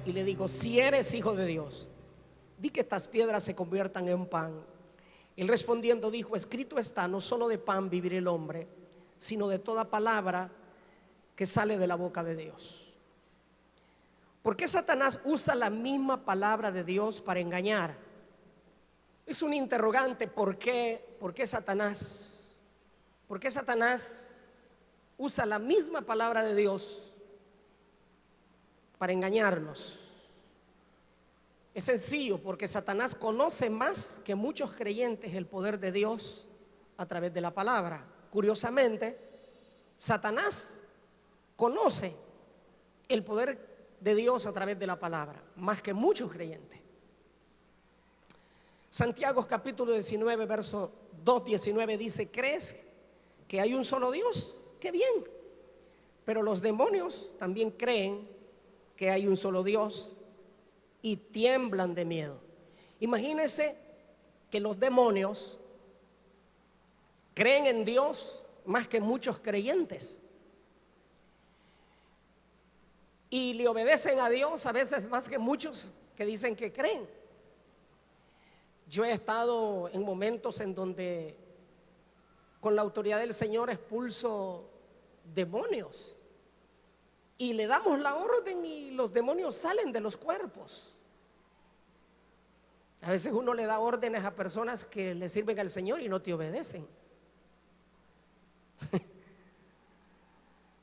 y le dijo: si eres hijo de Dios, di que estas piedras se conviertan en pan. Él respondiendo dijo: escrito está, no solo de pan vivirá el hombre, sino de toda palabra que sale de la boca de Dios. ¿Por qué Satanás usa la misma palabra de Dios para engañar? Es un interrogante. ¿Por qué Satanás usa la misma palabra de Dios para engañarnos? Es sencillo, porque Satanás conoce más que muchos creyentes el poder de Dios a través de la palabra. Curiosamente, Satanás conoce el poder de Dios a través de la palabra más que muchos creyentes. Santiago capítulo 19 verso 2:19 dice: ¿crees que hay un solo Dios? ¡Qué bien! Pero los demonios también creen que hay un solo Dios y tiemblan de miedo. Imagínense que los demonios creen en Dios más que muchos creyentes y le obedecen a Dios a veces más que muchos que dicen que creen. Yo he estado en momentos en donde con la autoridad del Señor expulso demonios y le damos la orden y los demonios salen de los cuerpos. A veces uno le da órdenes a personas que le sirven al Señor y no te obedecen.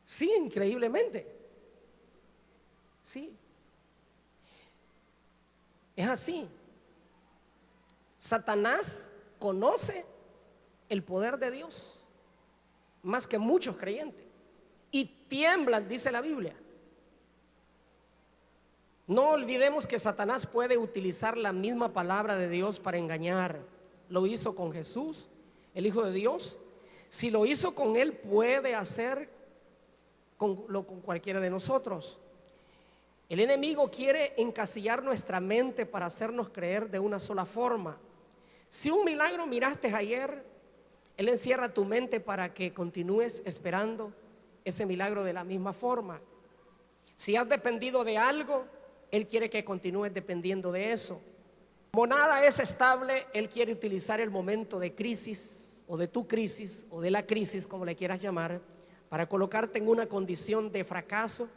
Sí, increíblemente. Sí. Es así. Satanás conoce el poder de Dios más que muchos creyentes y tiemblan, dice la Biblia. No olvidemos que Satanás puede utilizar la misma palabra de Dios para engañar. Lo hizo con Jesús, el Hijo de Dios. Si lo hizo con él, puede hacer con cualquiera de nosotros. El enemigo quiere encasillar nuestra mente para hacernos creer de una sola forma. Si un milagro miraste ayer, él encierra tu mente para que continúes esperando ese milagro de la misma forma. Si has dependido de algo, él quiere que continúes dependiendo de eso. Como nada es estable, él quiere utilizar el momento de crisis o de tu crisis o de la crisis, como le quieras llamar, para colocarte en una condición de fracaso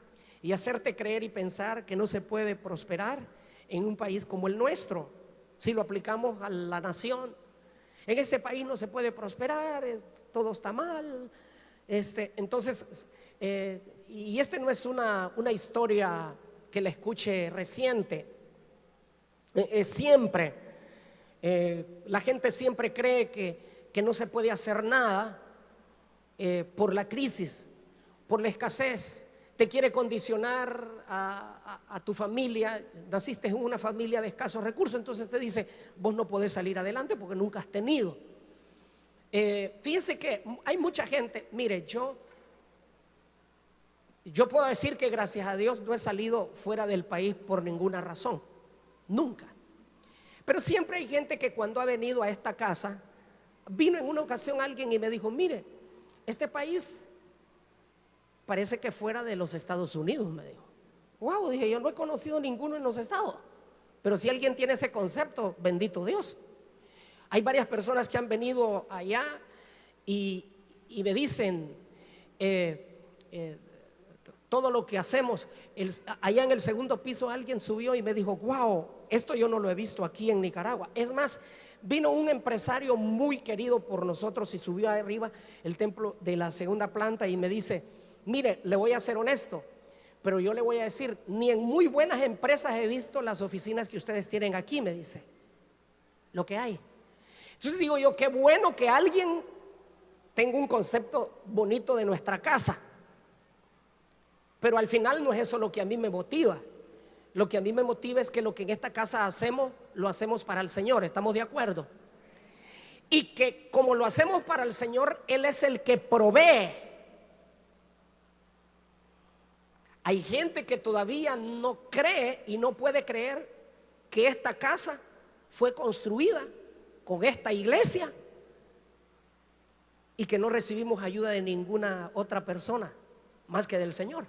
y hacerte creer y pensar que no se puede prosperar en un país como el nuestro. Si lo aplicamos a la nación, en este país no se puede prosperar, todo está mal. Entonces, y no es una historia que la escuche reciente. Siempre, la gente siempre cree que no se puede hacer nada por la crisis, por la escasez. Te quiere condicionar a tu familia. Naciste en una familia de escasos recursos, entonces te dice: vos no podés salir adelante porque nunca has tenido. Fíjense que hay mucha gente. Mire, yo puedo decir que gracias a Dios no he salido fuera del país por ninguna razón, nunca. Pero siempre hay gente que cuando ha venido a esta casa, vino en una ocasión alguien y me dijo: mire, este país parece que fuera de los Estados Unidos, me dijo. Wow, dije, yo no he conocido ninguno en los Estados, pero si alguien tiene ese concepto, bendito Dios. Hay varias personas que han venido allá y me dicen todo lo que hacemos. Allá en el segundo piso alguien subió y me dijo: wow, esto yo no lo he visto aquí en Nicaragua. Es más, vino un empresario muy querido por nosotros y subió arriba el templo de la segunda planta y me dice: mire, le voy a ser honesto, pero yo le voy a decir, ni en muy buenas empresas he visto las oficinas que ustedes tienen aquí, me dice, lo que hay. Entonces digo yo, qué bueno que alguien tenga un concepto bonito de nuestra casa, pero al final no es eso lo que a mí me motiva. Lo que a mí me motiva es que lo que en esta casa hacemos, lo hacemos para el Señor. ¿Estamos de acuerdo? Y que como lo hacemos para el Señor, Él es el que provee. Hay gente que todavía no cree y no puede creer que esta casa fue construida con esta iglesia y que no recibimos ayuda de ninguna otra persona más que del Señor.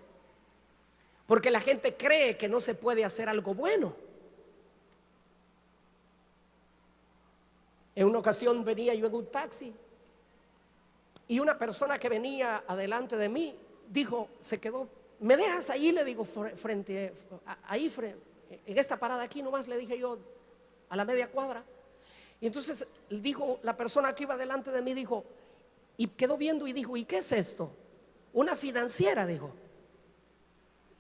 porque la gente cree que no se puede hacer algo bueno. En una ocasión venía yo en un taxi y una persona que venía adelante de mí dijo, se quedó, ¿me dejas ahí? Le digo, en esta parada aquí nomás, le dije yo, a la media cuadra. Y entonces dijo, la persona que iba delante de mí dijo, y quedó viendo y dijo, ¿y qué es esto? Una financiera, dijo.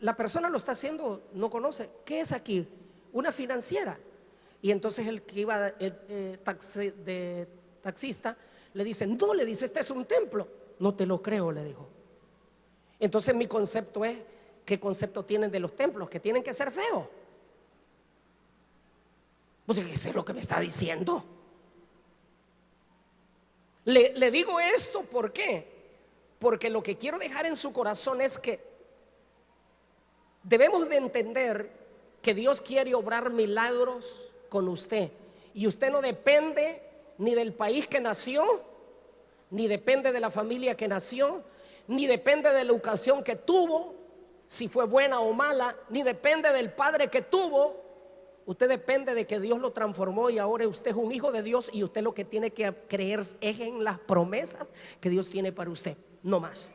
La persona lo está haciendo, no conoce. ¿Qué es aquí? Una financiera. Y entonces el que iba de taxista le dice, no, le dice, este es un templo. No te lo creo, le dijo. Entonces mi concepto es, ¿qué concepto tienen de los templos? Que tienen que ser feos. Pues eso es lo que me está diciendo. Le digo esto, ¿por qué? Porque lo que quiero dejar en su corazón es que debemos de entender que Dios quiere obrar milagros con usted. Y usted no depende ni del país que nació, ni depende de la familia que nació, ni depende de la educación que tuvo, si fue buena o mala, ni depende del padre que tuvo. Usted depende de que Dios lo transformó y ahora usted es un hijo de Dios y usted lo que tiene que creer es en las promesas que Dios tiene para usted, no más.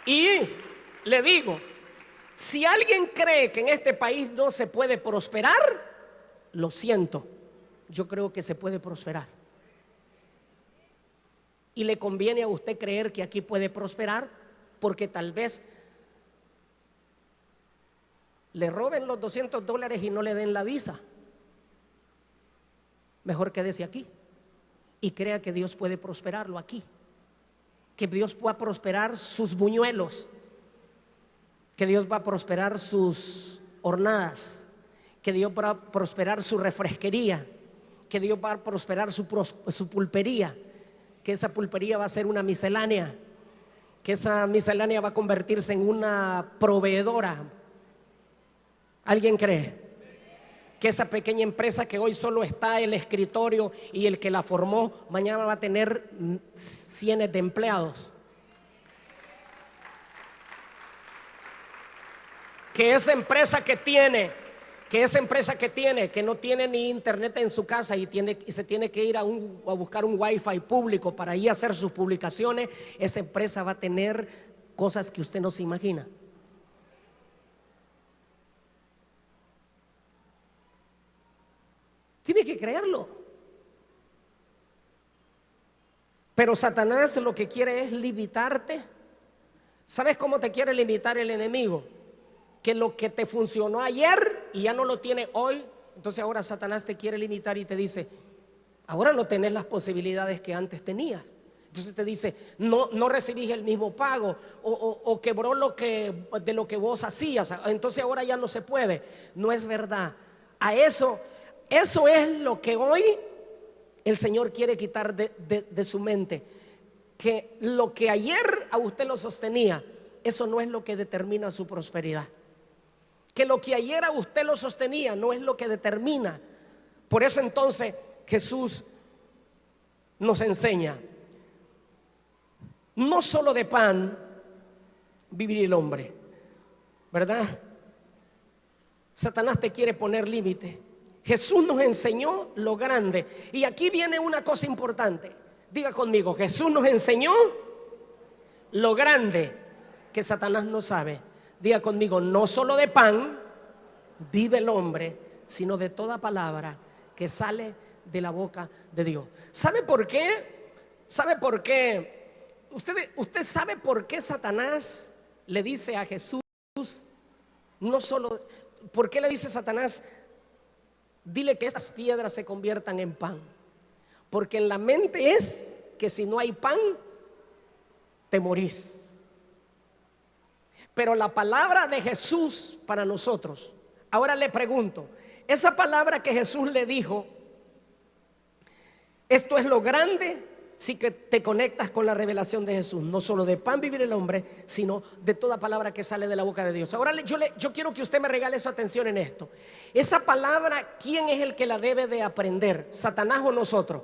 Y le digo, si alguien cree que en este país no se puede prosperar, lo siento, yo creo que se puede prosperar. Y le conviene a usted creer que aquí puede prosperar, porque tal vez le roben los $200 y no le den la visa. Mejor quédese aquí y crea que Dios puede prosperarlo aquí, que Dios pueda prosperar sus buñuelos, que Dios va a prosperar sus hornadas, que Dios va a prosperar su refresquería, que Dios va a prosperar su pulpería, que esa pulpería va a ser una miscelánea, que esa miscelánea va a convertirse en una proveedora. ¿Alguien cree? Que esa pequeña empresa que hoy solo está el escritorio y el que la formó, mañana va a tener cientos de empleados. Que esa empresa que no tiene ni internet en su casa y se tiene que ir a buscar un wifi público para ir a hacer sus publicaciones, esa empresa va a tener cosas que usted no se imagina. Tiene que creerlo. Pero Satanás lo que quiere es limitarte. ¿Sabes cómo te quiere limitar el enemigo? Que lo que te funcionó ayer y ya no lo tiene hoy, entonces ahora Satanás te quiere limitar y te dice, ahora no tenés las posibilidades que antes tenías. Entonces te dice, no recibís el mismo pago o quebró de lo que vos hacías, entonces ahora ya no se puede. No es verdad. Eso es lo que hoy el Señor quiere quitar de su mente. Que lo que ayer a usted lo sostenía, eso no es lo que determina su prosperidad. Que lo que ayer a usted lo sostenía no es lo que determina. Por eso entonces Jesús nos enseña, no solo de pan vivir el hombre, ¿verdad? Satanás te quiere poner límite. Jesús nos enseñó lo grande. Y aquí viene una cosa importante. Diga conmigo, Jesús nos enseñó lo grande que Satanás no sabe. Diga conmigo, no solo de pan vive el hombre, sino de toda palabra que sale de la boca de Dios. ¿Sabe por qué? ¿Sabe por qué? Usted sabe por qué Satanás le dice a Jesús, no solo, ¿por qué le dice Satanás? Dile que estas piedras se conviertan en pan. Porque en la mente es que si no hay pan, te morís. Pero la palabra de Jesús para nosotros, ahora le pregunto, esa palabra que Jesús le dijo, esto es lo grande si que te conectas con la revelación de Jesús. No solo de pan vivir el hombre, sino de toda palabra que sale de la boca de Dios. Ahora yo quiero que usted me regale su atención en esto. Esa palabra, ¿quién es el que la debe de aprender? ¿Satanás o nosotros?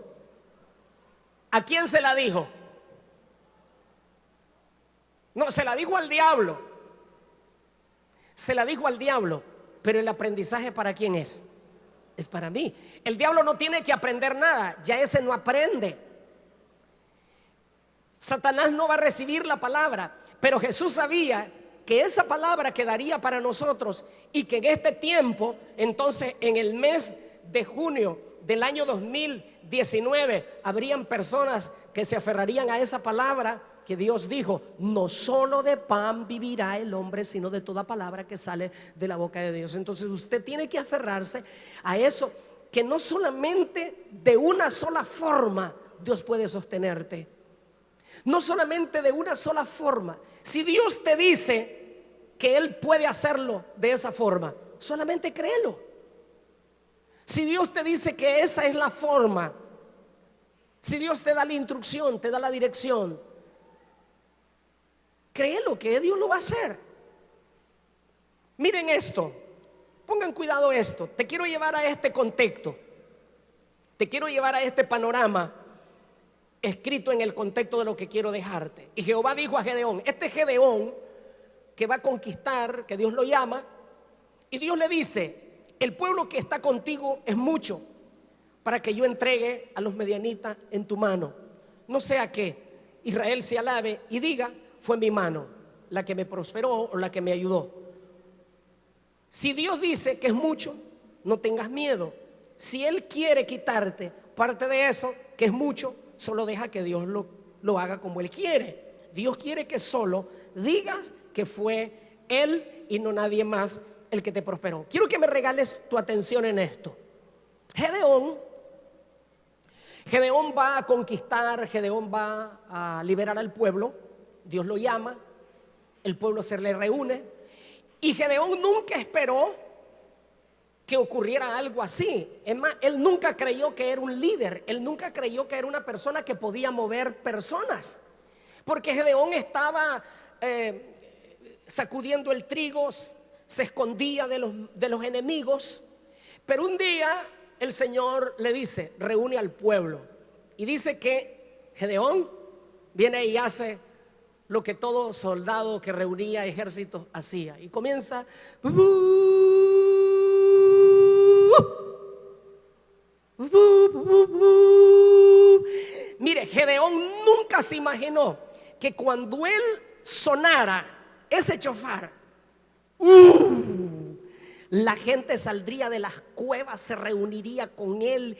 ¿A quién se la dijo? No, se la dijo al diablo. Se la dijo al diablo. Pero el aprendizaje, ¿para quién es? Es para mí. El diablo no tiene que aprender nada. Ya ese no aprende. Satanás no va a recibir la palabra. Pero Jesús sabía que esa palabra quedaría para nosotros y que en este tiempo, entonces en el mes de junio del año 2019, habrían personas que se aferrarían a esa palabra que Dios dijo: no solo de pan vivirá el hombre, sino de toda palabra que sale de la boca de Dios. Entonces usted tiene que aferrarse a eso, que no solamente de una sola forma Dios puede sostenerte. No solamente de una sola forma. Si Dios te dice que Él puede hacerlo de esa forma, solamente créelo. Si Dios te dice que esa es la forma, si Dios te da la instrucción, te da la dirección, créelo que Dios lo va a hacer. Miren esto, pongan cuidado esto. Te quiero llevar a este contexto, te quiero llevar a este panorama escrito en el contexto de lo que quiero dejarte. Y Jehová dijo a Gedeón, este Gedeón que va a conquistar, que Dios lo llama, y Dios le dice: el pueblo que está contigo es mucho para que yo entregue a los medianitas en tu mano, no sea que Israel se alabe y diga: fue mi mano la que me prosperó o la que me ayudó. Si Dios dice que es mucho, no tengas miedo. Si Él quiere quitarte parte de eso, que es mucho, solo deja que Dios lo haga como Él quiere. Dios quiere que solo digas que fue Él y no nadie más el que te prosperó. Quiero que me regales tu atención en esto. Gedeón va a conquistar, Gedeón va a liberar al pueblo. Dios lo llama, el pueblo se le reúne, y Gedeón nunca esperó que ocurriera algo así. Es más, él nunca creyó que era un líder, él nunca creyó que era una persona que podía mover personas, porque Gedeón estaba sacudiendo el trigo, se escondía de los enemigos. Pero un día el Señor le dice: reúne al pueblo, y dice que Gedeón viene y hace lo que todo soldado que reunía ejércitos hacía, y comienza. Mire, Gedeón nunca se imaginó que cuando él sonara ese chofar, la gente saldría de las cuevas, se reuniría con él,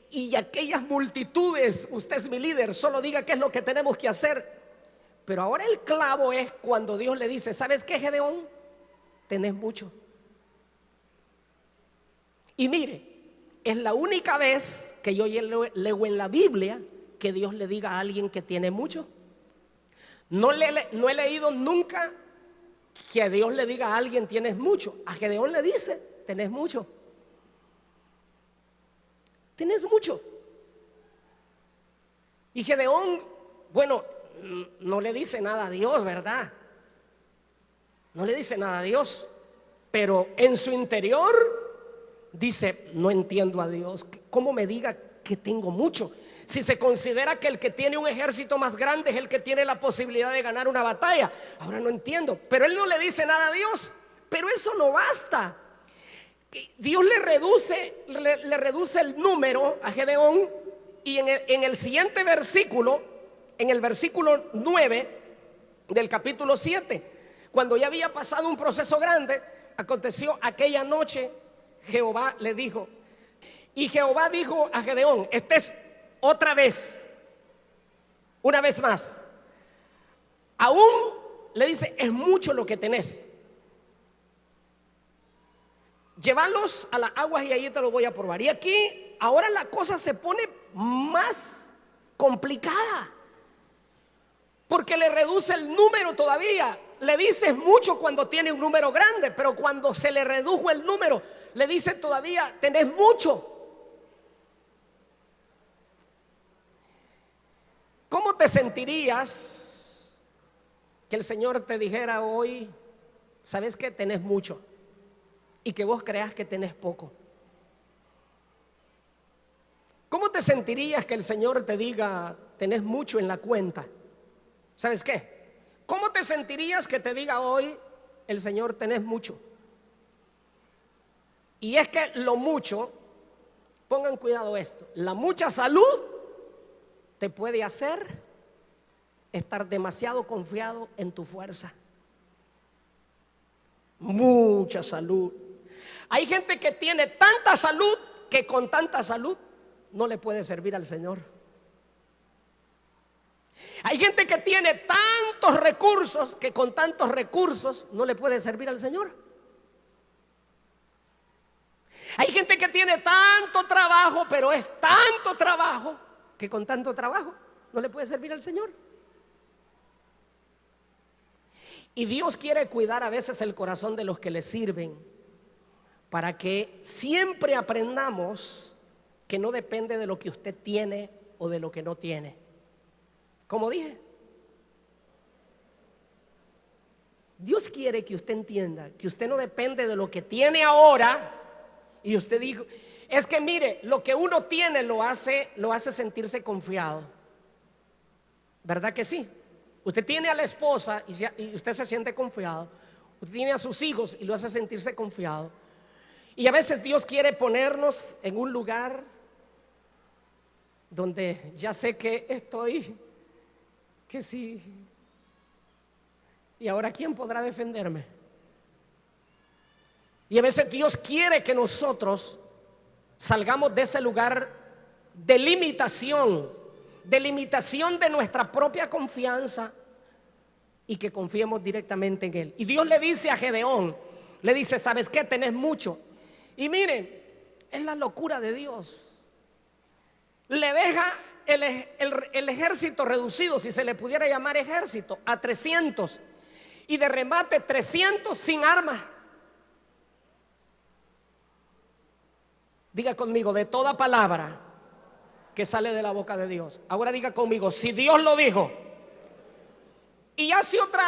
y aquellas multitudes: usted es mi líder, solo diga qué es lo que tenemos que hacer. Pero ahora el clavo es cuando Dios le dice: ¿sabes qué, Gedeón? Tenés mucho. Y mire, es la única vez que yo leo en la Biblia que Dios le diga a alguien que tiene mucho. No he leído nunca que a Dios le diga a alguien: tienes mucho. A Gedeón le dice: tenés mucho. Tienes mucho. Y Gedeón, bueno, no le dice nada a Dios, ¿verdad? No le dice nada a Dios, pero en su interior dice: no entiendo a Dios, ¿cómo me diga que tengo mucho? Si se considera que el que tiene un ejército más grande es el que tiene la posibilidad de ganar una batalla. Ahora no entiendo, pero él no le dice nada a Dios. Pero eso no basta. Dios le reduce el número a Gedeón, y en el siguiente versículo, en el versículo 9 del capítulo 7, cuando ya había pasado un proceso grande, aconteció aquella noche, Jehová le dijo, y Jehová dijo a Gedeón: esta es otra vez, una vez más, aún le dice: es mucho lo que tenés, llévalos a las aguas y allí te lo voy a probar. Y aquí ahora la cosa se pone más complicada, porque le reduce el número todavía. Le dices mucho cuando tiene un número grande, pero cuando se le redujo el número, le dice todavía: tenés mucho. ¿Cómo te sentirías que el Señor te dijera hoy: sabes que tenés mucho, y que vos creas que tenés poco? ¿Cómo te sentirías que el Señor te diga: tenés mucho en la cuenta? ¿Sabes qué? ¿Cómo te sentirías que te diga hoy el Señor, tenés mucho? Y es que lo mucho, pongan cuidado esto, la mucha salud te puede hacer estar demasiado confiado en tu fuerza. Mucha salud. Hay gente que tiene tanta salud que con tanta salud no le puede servir al Señor. Hay gente que tiene tantos recursos que con tantos recursos no le puede servir al Señor. Hay gente que tiene tanto trabajo, pero es tanto trabajo que con tanto trabajo no le puede servir al Señor. Y Dios quiere cuidar a veces el corazón de los que le sirven, para que siempre aprendamos que no depende de lo que usted tiene o de lo que no tiene. Como dije, Dios quiere que usted entienda que usted no depende de lo que tiene ahora. Y usted dijo, es que mire, lo que uno tiene lo hace sentirse confiado. ¿Verdad que sí? Usted tiene a la esposa y usted se siente confiado. Usted tiene a sus hijos y lo hace sentirse confiado. Y a veces Dios quiere ponernos en un lugar donde ya sé que estoy, que sí. ¿Y ahora quién podrá defenderme? Y a veces Dios quiere que nosotros salgamos de ese lugar de limitación de nuestra propia confianza y que confiemos directamente en Él. Y Dios le dice a Gedeón, le dice, ¿sabes qué? Tenés mucho. Y miren, es la locura de Dios. Le deja el ejército reducido, si se le pudiera llamar ejército, a 300. Y de remate 300 sin armas. Diga conmigo, de toda palabra que sale de la boca de Dios. Ahora diga conmigo, si Dios lo dijo. Y hace otra,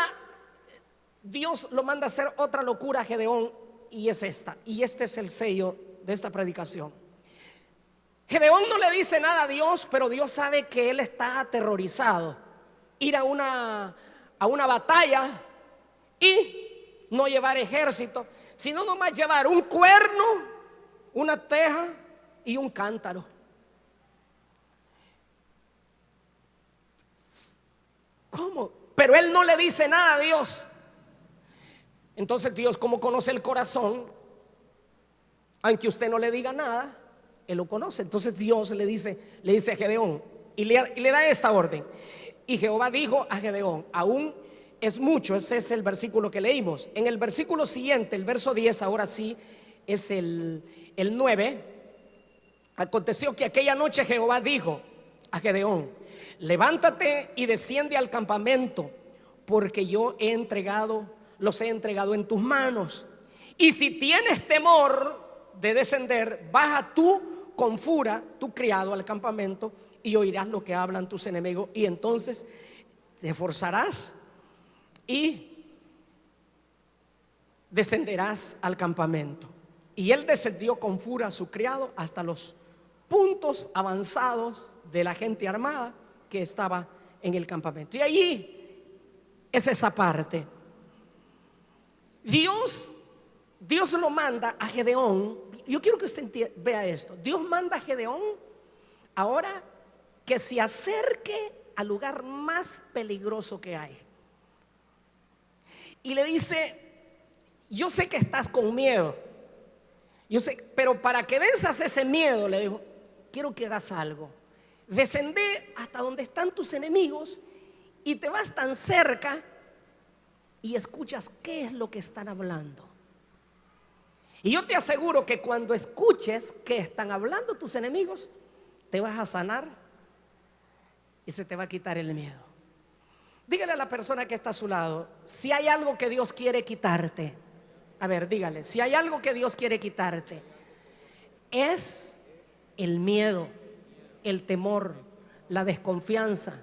Dios lo manda a hacer otra locura a Gedeón, y es esta. Y este es el sello de esta predicación. Gedeón no le dice nada a Dios, pero Dios sabe que él está aterrorizado. Ir a una batalla y no llevar ejército, sino nomás llevar un cuerno, una teja y un cántaro. ¿Cómo? Pero él no le dice nada a Dios. Entonces Dios, como conoce el corazón, aunque usted no le diga nada, Él lo conoce. Entonces Dios le dice a Gedeón y le da esta orden. Y Jehová dijo a Gedeón, aún es mucho. Ese es el versículo que leímos. En el versículo siguiente, el verso 10, ahora sí es el 9. Aconteció que aquella noche Jehová dijo a Gedeón, levántate y desciende al campamento, porque yo los he entregado en tus manos. Y si tienes temor de descender, baja tú con fura, tu criado, al campamento, y oirás lo que hablan tus enemigos, y entonces te esforzarás y descenderás al campamento. Y él descendió con fura a su criado hasta los puntos avanzados de la gente armada que estaba en el campamento. Y allí es esa parte. Dios lo manda a Gedeón. Yo quiero que usted vea esto. Dios manda a Gedeón ahora que se acerque al lugar más peligroso que hay. Y le dice, yo sé que estás con miedo. Yo sé, pero para que venzas ese miedo, le dijo, quiero que hagas algo. Descende hasta donde están tus enemigos y te vas tan cerca y escuchas qué es lo que están hablando. Y yo te aseguro que cuando escuches qué están hablando tus enemigos, te vas a sanar y se te va a quitar el miedo. Dígale a la persona que está a su lado, si hay algo que Dios quiere quitarte. A ver, dígale, si hay algo que Dios quiere quitarte, es el miedo, el temor, la desconfianza.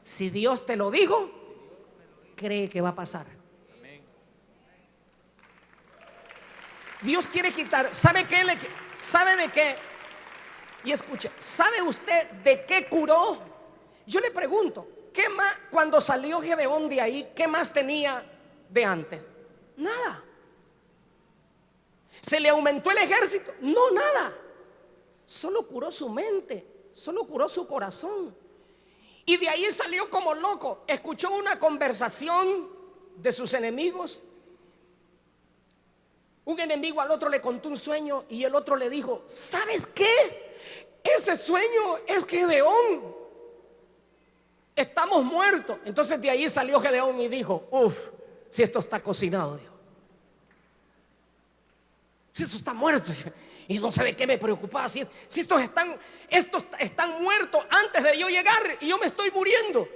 Si Dios te lo dijo, cree que va a pasar. Dios quiere quitar. ¿Sabe qué? ¿Sabe de qué? Y escuche, ¿sabe usted de qué curó? Yo le pregunto, ¿qué más? Cuando salió Gedeón de ahí, ¿qué más tenía de antes? Nada. ¿Se le aumentó el ejército? No, nada. Solo curó su mente, solo curó su corazón. Y de ahí salió como loco. Escuchó una conversación de sus enemigos. Un enemigo al otro le contó un sueño y el otro le dijo: ¿sabes qué? Ese sueño es Gedeón. Estamos muertos. Entonces de ahí salió Gedeón y dijo: uff, si esto está cocinado, dijo. Si esto está muerto. Y no sé de qué me preocupaba. Si estos están muertos antes de yo llegar y yo me estoy muriendo.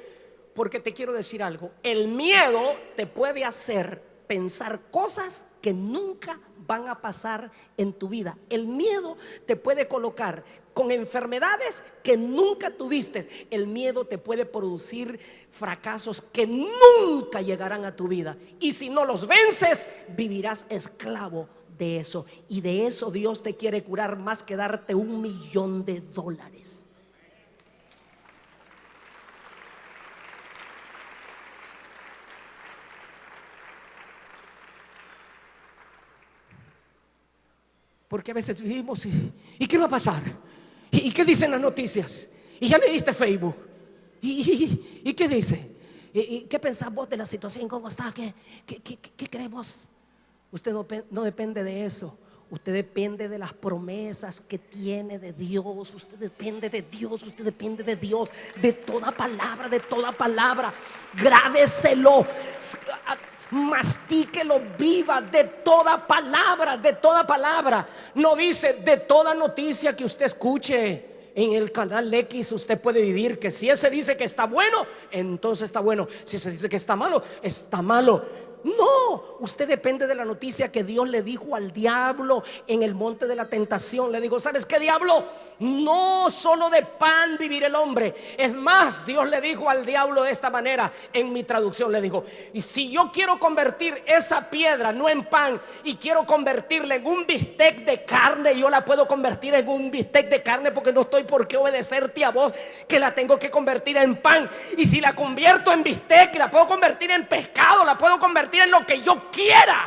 Porque te quiero decir algo: el miedo te puede hacer pensar cosas que nunca van a pasar en tu vida. El miedo te puede colocar con enfermedades que nunca tuviste. El miedo te puede producir fracasos que nunca llegarán a tu vida. Y si no los vences, vivirás esclavo de eso. Y de eso Dios te quiere curar más que darte $1.000.000. Porque a veces vivimos ¿y qué va a pasar? ¿Y qué dicen las noticias? Y ya leíste Facebook. ¿Y qué dice? ¿Y qué pensás vos de la situación? ¿Cómo está? ¿Qué crees vos? Usted no depende de eso. Usted depende de las promesas que tiene de Dios. Usted depende de Dios. Usted depende de Dios. De toda palabra, de toda palabra. Grábeselo, mastíquelo, viva. De toda palabra, de toda palabra. No dice de toda noticia que usted escuche en el canal X usted puede vivir. Que si ese dice que está bueno, entonces está bueno. Si se dice que está malo, está malo. No, usted depende de la noticia que Dios le dijo al diablo en el monte de la tentación. Le dijo: ¿sabes qué, diablo? No solo de pan vivir el hombre. Es más, Dios le dijo al diablo de esta manera. En mi traducción le dijo: y si yo quiero convertir esa piedra no en pan y quiero convertirla en un bistec de carne, yo la puedo convertir en un bistec de carne, porque no estoy por qué obedecerte a vos, que la tengo que convertir en pan. Y si la convierto en bistec, la puedo convertir en pescado, la puedo convertir en lo que yo quiera.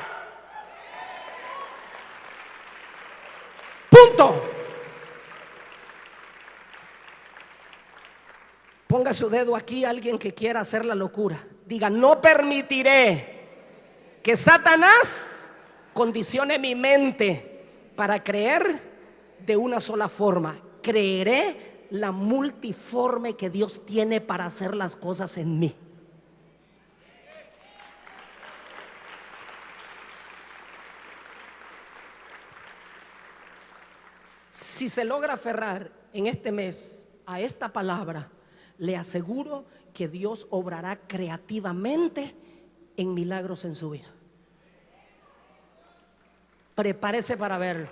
Punto. Ponga su dedo aquí alguien que quiera hacer la locura. Diga: no permitiré que Satanás condicione mi mente para creer de una sola forma. Creeré la multiforme que Dios tiene para hacer las cosas en mí. Si se logra aferrar en este mes a esta palabra, le aseguro que Dios obrará creativamente en milagros en su vida. Prepárese para verlo.